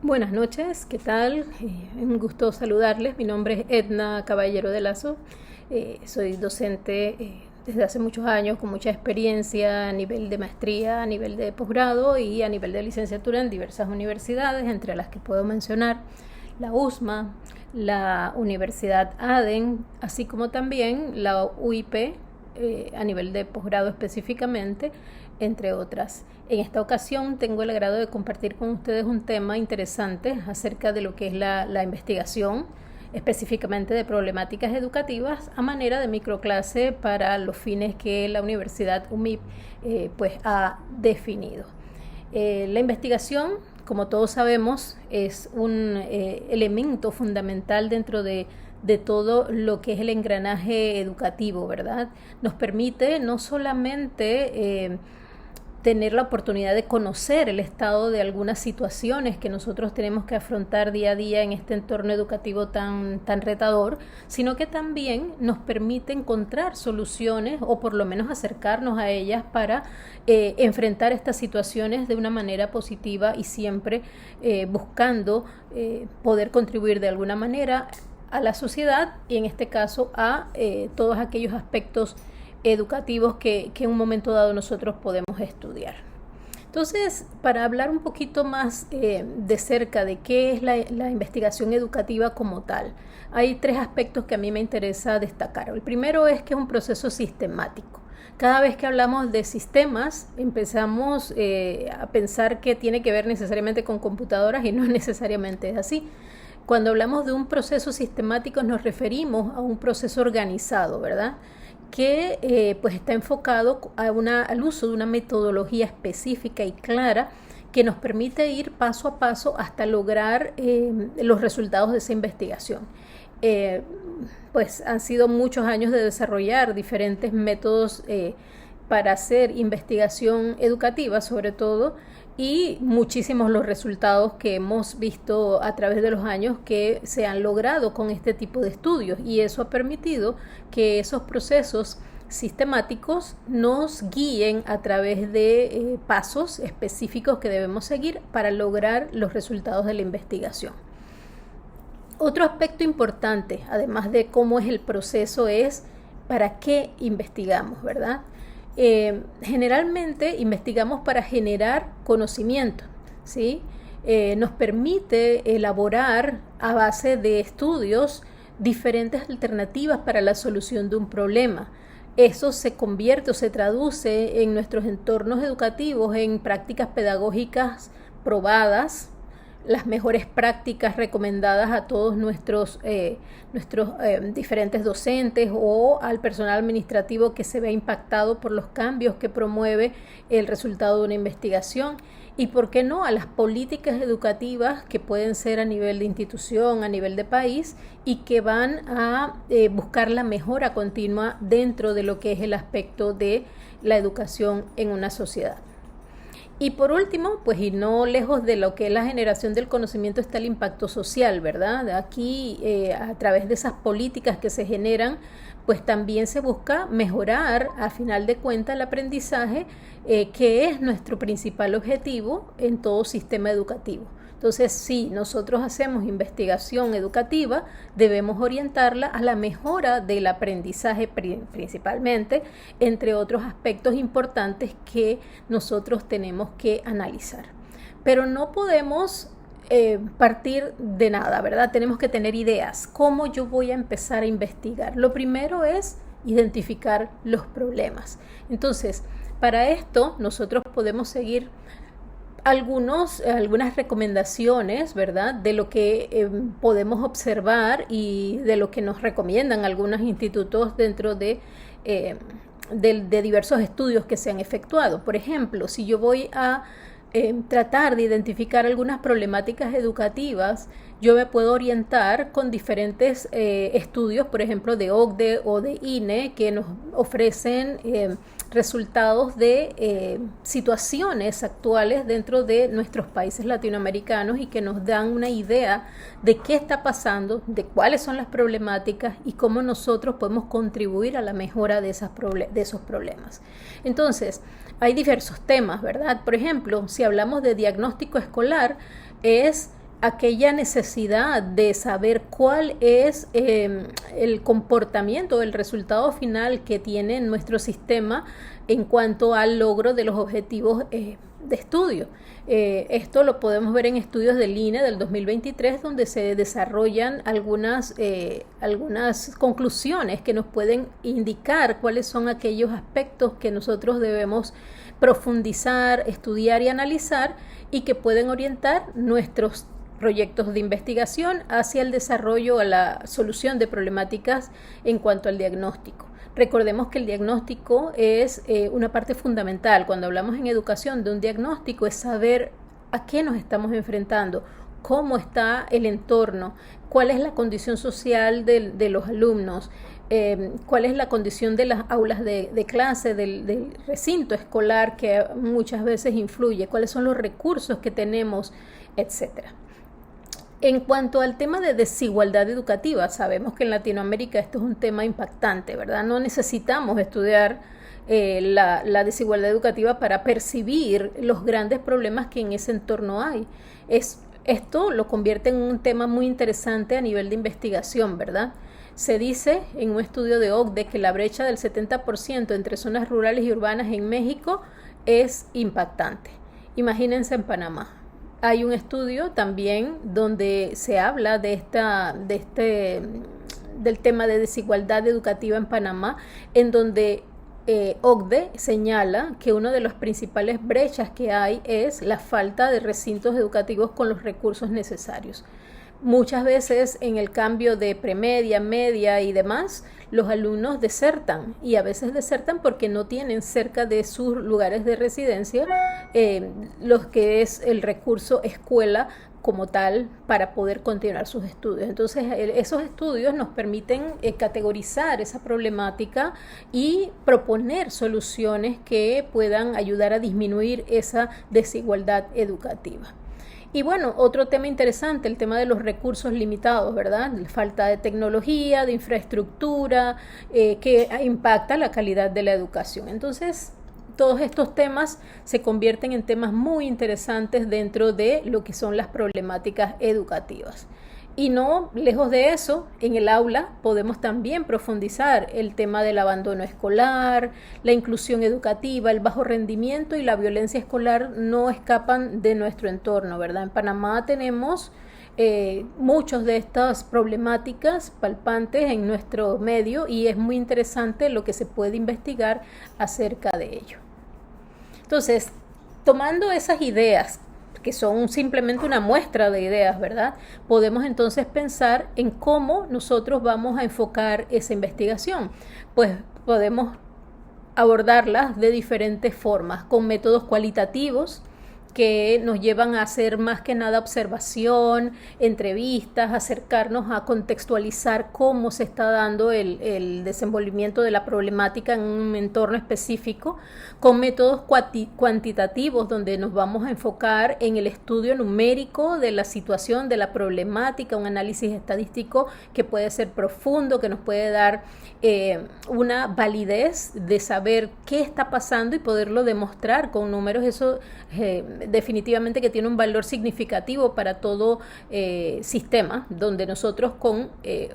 Buenas noches, ¿qué tal? Un gusto saludarles. Mi nombre es Edna Caballero de Lazo. Soy docente desde hace muchos años con mucha experiencia a nivel de maestría, a nivel de posgrado y a nivel de licenciatura en diversas universidades, entre las que puedo mencionar la USMA, la Universidad ADEN, así como también la UIP a nivel de posgrado específicamente, entre otras. En esta ocasión tengo el agrado de compartir con ustedes un tema interesante acerca de lo que es la investigación, específicamente de problemáticas educativas a manera de microclase para los fines que la Universidad UMIP pues ha definido. La investigación, como todos sabemos, es un elemento fundamental dentro de todo lo que es el engranaje educativo, ¿verdad? Nos permite no solamente tener la oportunidad de conocer el estado de algunas situaciones que nosotros tenemos que afrontar día a día en este entorno educativo tan retador, sino que también nos permite encontrar soluciones o por lo menos acercarnos a ellas para enfrentar estas situaciones de una manera positiva y siempre buscando poder contribuir de alguna manera a la sociedad y en este caso a todos aquellos aspectos educativos que en un momento dado nosotros podemos estudiar. Entonces, para hablar un poquito más de cerca de qué es la investigación educativa como tal, hay tres aspectos que a mí me interesa destacar. El primero es que es un proceso sistemático. Cada vez que hablamos de sistemas, empezamos a pensar que tiene que ver necesariamente con computadoras y no necesariamente es así. Cuando hablamos de un proceso sistemático nos referimos a un proceso organizado, ¿verdad?, que pues está enfocado al uso de una metodología específica y clara que nos permite ir paso a paso hasta lograr los resultados de esa investigación. Pues han sido muchos años de desarrollar diferentes métodos para hacer investigación educativa sobre todo, y muchísimos los resultados que hemos visto a través de los años que se han logrado con este tipo de estudios, y eso ha permitido que esos procesos sistemáticos nos guíen a través de pasos específicos que debemos seguir para lograr los resultados de la investigación. Otro aspecto importante, además de cómo es el proceso, es para qué investigamos, ¿verdad? Generalmente investigamos para generar conocimiento, ¿sí? Nos permite elaborar a base de estudios diferentes alternativas para la solución de un problema. Eso se convierte o se traduce en nuestros entornos educativos en prácticas pedagógicas probadas, las mejores prácticas recomendadas a todos nuestros diferentes docentes o al personal administrativo que se ve impactado por los cambios que promueve el resultado de una investigación, y por qué no a las políticas educativas que pueden ser a nivel de institución, a nivel de país, y que van a buscar la mejora continua dentro de lo que es el aspecto de la educación en una sociedad. Y por último, pues y no lejos de lo que es la generación del conocimiento está el impacto social, ¿verdad? Aquí, a través de esas políticas que se generan, pues también se busca mejorar, a final de cuentas, el aprendizaje, que es nuestro principal objetivo en todo sistema educativo. Entonces, si nosotros hacemos investigación educativa, debemos orientarla a la mejora del aprendizaje principalmente, entre otros aspectos importantes que nosotros tenemos que analizar. Pero no podemos partir de nada, ¿verdad? Tenemos que tener ideas. ¿Cómo yo voy a empezar a investigar? Lo primero es identificar los problemas. Entonces, para esto nosotros podemos seguir algunas recomendaciones, ¿verdad?, de lo que podemos observar y de lo que nos recomiendan algunos institutos dentro de diversos estudios que se han efectuado. Por ejemplo, si yo voy a tratar de identificar algunas problemáticas educativas, yo me puedo orientar con diferentes estudios, por ejemplo, de OCDE o de INE, que nos ofrecen resultados de situaciones actuales dentro de nuestros países latinoamericanos y que nos dan una idea de qué está pasando, de cuáles son las problemáticas y cómo nosotros podemos contribuir a la mejora de esos problemas. Entonces, hay diversos temas, ¿verdad? Por ejemplo, si hablamos de diagnóstico escolar, es aquella necesidad de saber cuál es el comportamiento, el resultado final que tiene nuestro sistema en cuanto al logro de los objetivos de estudio. Esto lo podemos ver en estudios del INE del 2023, donde se desarrollan algunas conclusiones que nos pueden indicar cuáles son aquellos aspectos que nosotros debemos profundizar, estudiar y analizar, y que pueden orientar nuestros proyectos de investigación hacia el desarrollo o la solución de problemáticas en cuanto al diagnóstico. Recordemos que el diagnóstico es una parte fundamental. Cuando hablamos en educación de un diagnóstico, es saber a qué nos estamos enfrentando, cómo está el entorno, cuál es la condición social de los alumnos, cuál es la condición de las aulas de clase, del recinto escolar, que muchas veces influye, cuáles son los recursos que tenemos, etcétera. En cuanto al tema de desigualdad educativa, sabemos que en Latinoamérica esto es un tema impactante, ¿verdad? No necesitamos estudiar la desigualdad educativa para percibir los grandes problemas que en ese entorno hay. Esto lo convierte en un tema muy interesante a nivel de investigación, ¿verdad? Se dice en un estudio de OCDE que la brecha del 70% entre zonas rurales y urbanas en México es impactante. Imagínense en Panamá. Hay un estudio también donde se habla del tema de desigualdad educativa en Panamá, en donde OCDE señala que una de las principales brechas que hay es la falta de recintos educativos con los recursos necesarios. Muchas veces en el cambio de premedia, media y demás, los alumnos desertan, y a veces desertan porque no tienen cerca de sus lugares de residencia lo que es el recurso escuela como tal para poder continuar sus estudios. Entonces, esos estudios nos permiten categorizar esa problemática y proponer soluciones que puedan ayudar a disminuir esa desigualdad educativa. Y bueno, otro tema interesante, el tema de los recursos limitados, ¿verdad? La falta de tecnología, de infraestructura, que impacta la calidad de la educación. Entonces, todos estos temas se convierten en temas muy interesantes dentro de lo que son las problemáticas educativas. Y no lejos de eso, en el aula podemos también profundizar el tema del abandono escolar, la inclusión educativa, el bajo rendimiento y la violencia escolar no escapan de nuestro entorno, ¿verdad? En Panamá tenemos muchas de estas problemáticas palpantes en nuestro medio, y es muy interesante lo que se puede investigar acerca de ello. Entonces, tomando esas ideas, que son simplemente una muestra de ideas, ¿verdad? Podemos entonces pensar en cómo nosotros vamos a enfocar esa investigación. Pues podemos abordarlas de diferentes formas, con métodos cualitativos que nos llevan a hacer más que nada observación, entrevistas, acercarnos a contextualizar cómo se está dando el desenvolvimiento de la problemática en un entorno específico, con métodos cuantitativos donde nos vamos a enfocar en el estudio numérico de la situación, de la problemática, un análisis estadístico que puede ser profundo, que nos puede dar una validez de saber qué está pasando y poderlo demostrar con números. Eso definitivamente que tiene un valor significativo para todo sistema, donde nosotros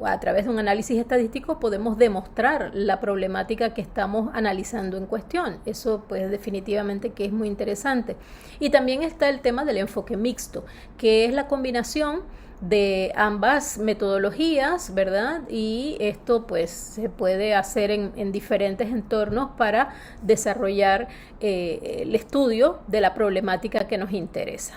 a través de un análisis estadístico podemos demostrar la problemática que estamos analizando en cuestión. Eso pues definitivamente que es muy interesante. Y también está el tema del enfoque mixto, que es la combinación de ambas metodologías, ¿verdad? Y esto pues se puede hacer en diferentes entornos para desarrollar el estudio de la problemática que nos interesa.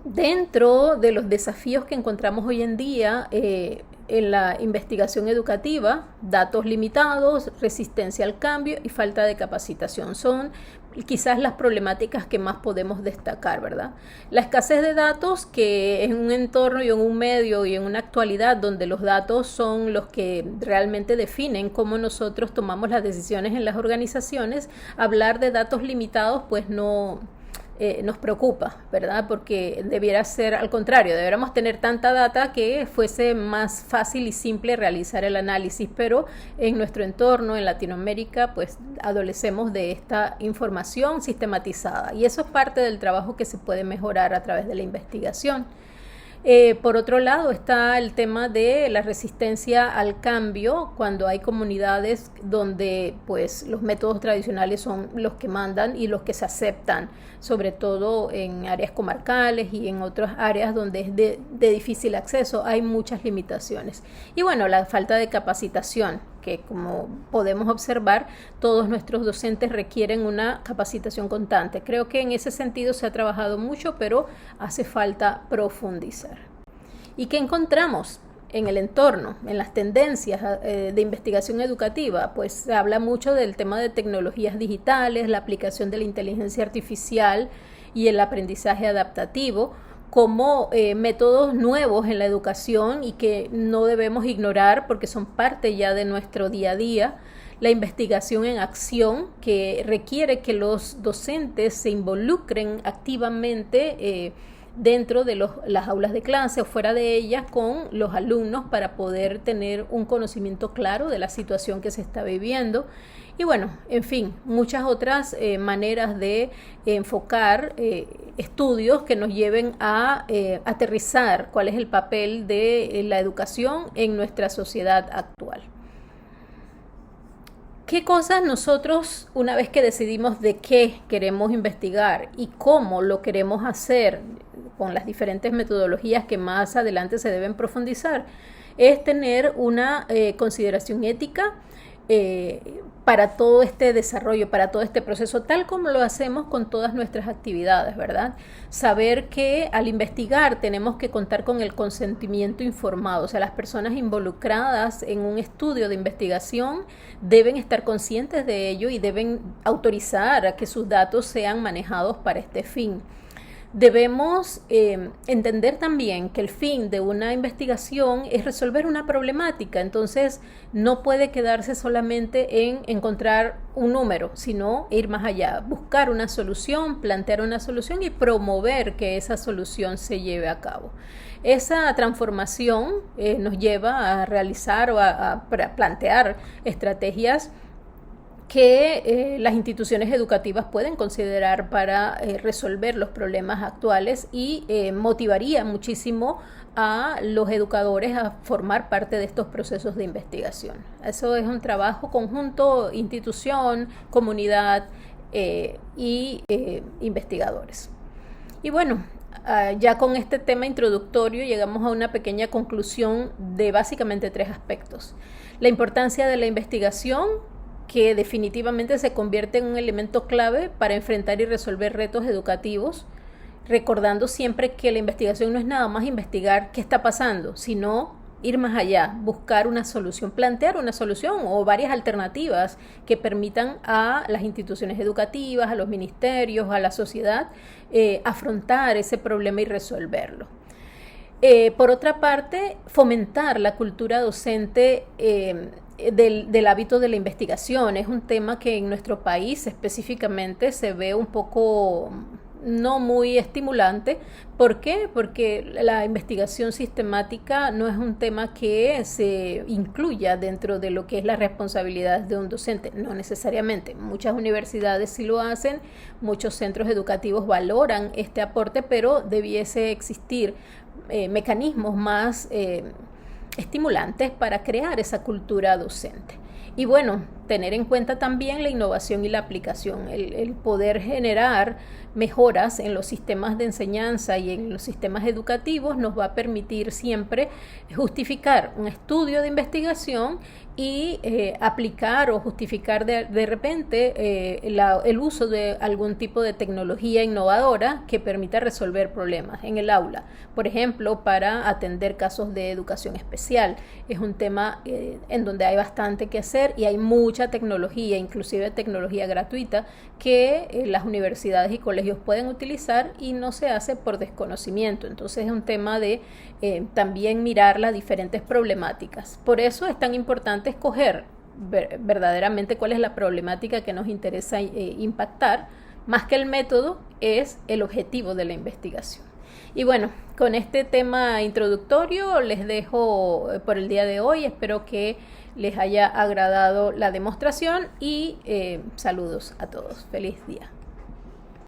Dentro de los desafíos que encontramos hoy en día en la investigación educativa, datos limitados, resistencia al cambio y falta de capacitación son quizás las problemáticas que más podemos destacar, ¿verdad? La escasez de datos, que en un entorno y en un medio y en una actualidad donde los datos son los que realmente definen cómo nosotros tomamos las decisiones en las organizaciones, hablar de datos limitados pues no nos preocupa, ¿verdad? Porque debiera ser al contrario, deberíamos tener tanta data que fuese más fácil y simple realizar el análisis, pero en nuestro entorno, en Latinoamérica, pues adolecemos de esta información sistematizada y eso es parte del trabajo que se puede mejorar a través de la investigación. Por otro lado está el tema de la resistencia al cambio cuando hay comunidades donde pues los métodos tradicionales son los que mandan y los que se aceptan, sobre todo en áreas comarcales y en otras áreas donde es de difícil acceso, hay muchas limitaciones. Y bueno, la falta de capacitación, que como podemos observar, todos nuestros docentes requieren una capacitación constante. Creo que en ese sentido se ha trabajado mucho, pero hace falta profundizar. ¿Y qué encontramos en el entorno, en las tendencias de investigación educativa? Pues se habla mucho del tema de tecnologías digitales, la aplicación de la inteligencia artificial y el aprendizaje adaptativo como métodos nuevos en la educación y que no debemos ignorar porque son parte ya de nuestro día a día. La investigación en acción, que requiere que los docentes se involucren activamente dentro de las aulas de clase o fuera de ellas con los alumnos para poder tener un conocimiento claro de la situación que se está viviendo. Y bueno, en fin, muchas otras maneras de enfocar estudios que nos lleven a aterrizar cuál es el papel de la educación en nuestra sociedad actual. ¿Qué cosas nosotros, una vez que decidimos de qué queremos investigar y cómo lo queremos hacer con las diferentes metodologías que más adelante se deben profundizar, es tener una consideración ética para todo este desarrollo, para todo este proceso, tal como lo hacemos con todas nuestras actividades, ¿verdad? Saber que al investigar tenemos que contar con el consentimiento informado, o sea, las personas involucradas en un estudio de investigación deben estar conscientes de ello y deben autorizar a que sus datos sean manejados para este fin. Debemos entender también que el fin de una investigación es resolver una problemática, entonces no puede quedarse solamente en encontrar un número, sino ir más allá, buscar una solución, plantear una solución y promover que esa solución se lleve a cabo. Esa transformación nos lleva a realizar o a plantear estrategias que las instituciones educativas pueden considerar para resolver los problemas actuales y motivaría muchísimo a los educadores a formar parte de estos procesos de investigación. Eso es un trabajo conjunto, institución, comunidad y investigadores. Y bueno, ya con este tema introductorio llegamos a una pequeña conclusión de básicamente 3 aspectos. La importancia de la investigación, que definitivamente se convierte en un elemento clave para enfrentar y resolver retos educativos, recordando siempre que la investigación no es nada más investigar qué está pasando, sino ir más allá, buscar una solución, plantear una solución o varias alternativas que permitan a las instituciones educativas, a los ministerios, a la sociedad, afrontar ese problema y resolverlo. Por otra parte, fomentar la cultura docente del hábito de la investigación. Es un tema que en nuestro país específicamente se ve un poco no muy estimulante. ¿Por qué? Porque la investigación sistemática no es un tema que se incluya dentro de lo que es la responsabilidad de un docente, no necesariamente. Muchas universidades sí lo hacen, muchos centros educativos valoran este aporte, pero debiese existir mecanismos más estimulantes para crear esa cultura docente. Y bueno, tener en cuenta también la innovación y la aplicación, el poder generar mejoras en los sistemas de enseñanza y en los sistemas educativos nos va a permitir siempre justificar un estudio de investigación y aplicar o justificar de repente el uso de algún tipo de tecnología innovadora que permita resolver problemas en el aula. Por ejemplo, para atender casos de educación especial. Es un tema en donde hay bastante que hacer y hay mucha tecnología, inclusive tecnología gratuita, que las universidades y colegios pueden utilizar y no se hace por desconocimiento. Entonces es un tema de también mirar las diferentes problemáticas. Por eso es tan importante escoger verdaderamente cuál es la problemática que nos interesa impactar. Más que el método, es el objetivo de la investigación. Y bueno, con este tema introductorio les dejo por el día de hoy. Espero que les haya agradado la demostración y saludos a todos. Feliz día.